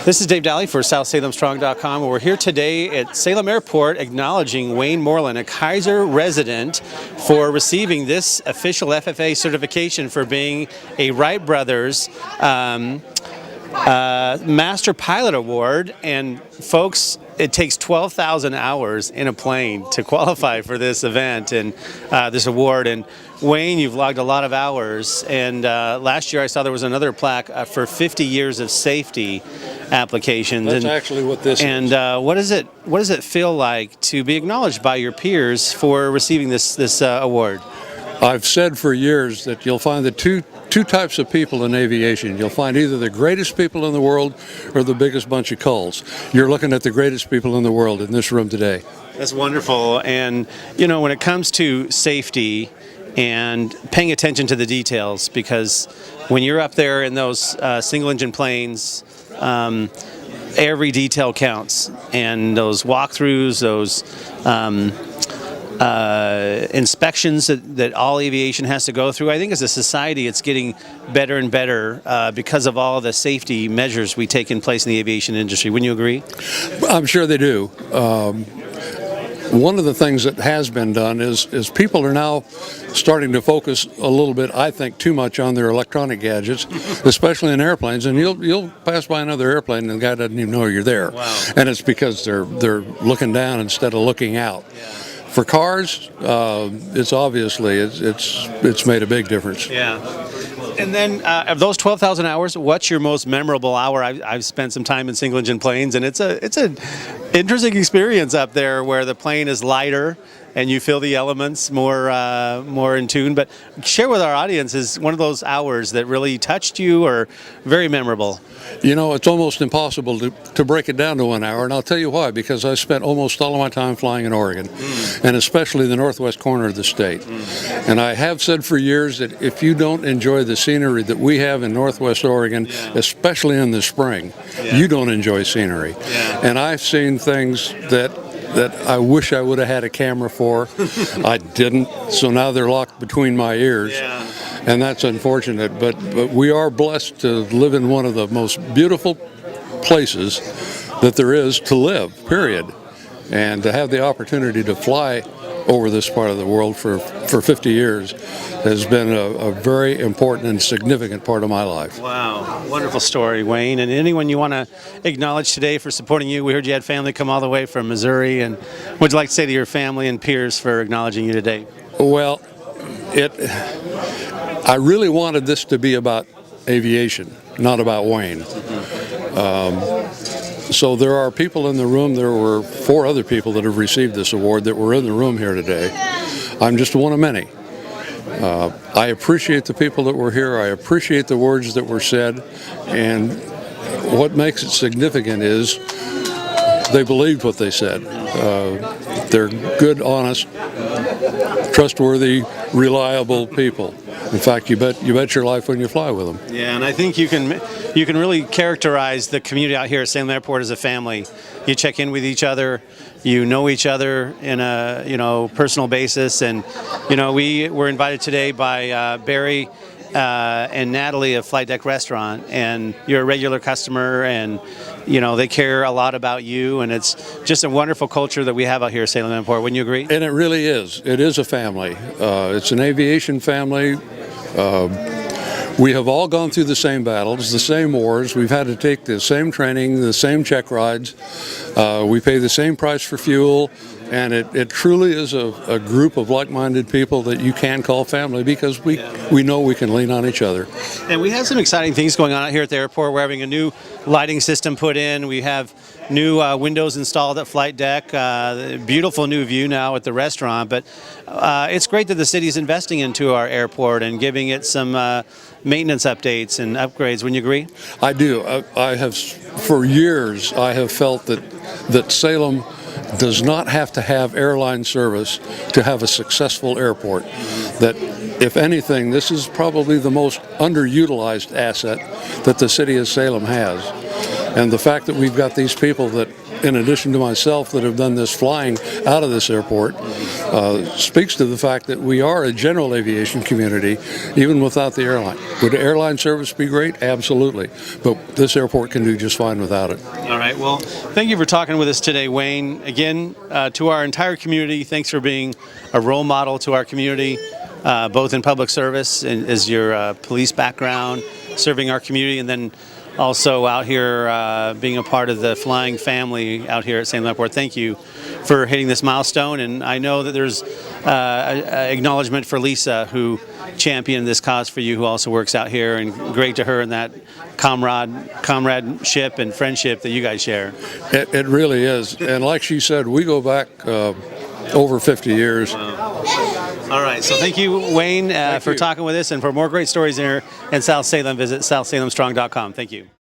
This is Dave Daly for SouthSalemStrong.com. We're here today at Salem Airport acknowledging Wayne Moorland, a Kaiser resident, for receiving this official FFA certification for being a Wright Brothers Master Pilot Award. And folks, it takes 12,000 hours in a plane to qualify for this event and this award. And Wayne, you've logged a lot of hours, and last year I saw there was another plaque for 50 years of safety applications. That's actually what this is. And what does it feel like to be acknowledged by your peers for receiving this award? I've said for years that you'll find the two types of people in aviation. You'll find either the greatest people in the world or the biggest bunch of cults. You're looking at the greatest people in the world in this room today. That's wonderful. And you know, when it comes to safety and paying attention to the details, because when you're up there in those single-engine planes, every detail counts, and those walkthroughs, those inspections that all aviation has to go through. I think as a society it's getting better and better because of all the safety measures we take in place in the aviation industry. Wouldn't you agree? I'm sure they do. One of the things that has been done is people are now starting to focus a little bit, I think, too much on their electronic gadgets, especially in airplanes. And you'll pass by another airplane and the guy doesn't even know you're there. Wow. And it's because they're looking down instead of looking out. Yeah. For cars, it's obviously it's made a big difference. Yeah. And then of those 12,000 hours, what's your most memorable hour? I've spent some time in single-engine planes, and it's an interesting experience up there where the plane is lighter and you feel the elements more in tune. But share with our audience, is one of those hours that really touched you or very memorable? You know, it's almost impossible to break it down to 1 hour, and I'll tell you why. Because I spent almost all of my time flying in Oregon, and especially the northwest corner of the state. And I have said for years that if you don't enjoy the scenery that we have in northwest Oregon, especially in the spring, you don't enjoy scenery. And I've seen things that I wish I would have had a camera for. I didn't, so now they're locked between my ears. And that's unfortunate, but we are blessed to live in one of the most beautiful places that there is to live, period. And to have the opportunity to fly over this part of the world for 50 years has been a very important and significant part of my life. Wow, wonderful story, Wayne. And anyone you want to acknowledge today for supporting you? We heard you had family come all the way from Missouri, and what would you like to say to your family and peers for acknowledging you today? Well, I really wanted this to be about aviation, not about Wayne. So there are people in the room. There were 4 other people that have received this award that were in the room here today. I'm just one of many. I appreciate the people that were here. I appreciate the words that were said. And what makes it significant is they believed what they said. They're good, honest, trustworthy, reliable people. In fact, you bet your life when you fly with them. Yeah, and I think you can really characterize the community out here at Salem Airport as a family. You check in with each other, you know each other in a personal basis, and we were invited today by Barry and Natalie of Flight Deck Restaurant, and you're a regular customer, and they care a lot about you, and it's just a wonderful culture that we have out here at Salem Airport. Wouldn't you agree? And it really is. It is a family. It's an aviation family. We have all gone through the same battles, the same wars. We've had to take the same training, the same check rides. We pay the same price for fuel. And it truly is a group of like-minded people that you can call family, because we know we can lean on each other. And we have some exciting things going on out here at the airport. We're having a new lighting system put in. We have new windows installed at Flight Deck. Beautiful new view now at the restaurant. But it's great that the city's investing into our airport and giving it some maintenance updates and upgrades. Wouldn't you agree? I do. I have, for years, I have felt that Salem does not have to have airline service to have a successful airport. That, if anything, this is probably the most underutilized asset that the city of Salem has. And the fact that we've got these people that, in addition to myself, that have done this flying out of this airport, speaks to the fact that we are a general aviation community, even without the airline. Would airline service be great? Absolutely. But this airport can do just fine without it. All right. Well, thank you for talking with us today, Wayne. Again, to our entire community, thanks for being a role model to our community, both in public service and as your police background, serving our community, and then also out here being a part of the flying family out here at Salem Airport. Thank you for hitting this milestone, and I know that there's acknowledgement for Lisa, who championed this cause for you, who also works out here, and great to her in that comradeship and friendship that you guys share. It really is, and like she said, we go back over 50 years. All right, so thank you, Wayne, for talking with us, and for more great stories here in South Salem, visit southsalemstrong.com. Thank you.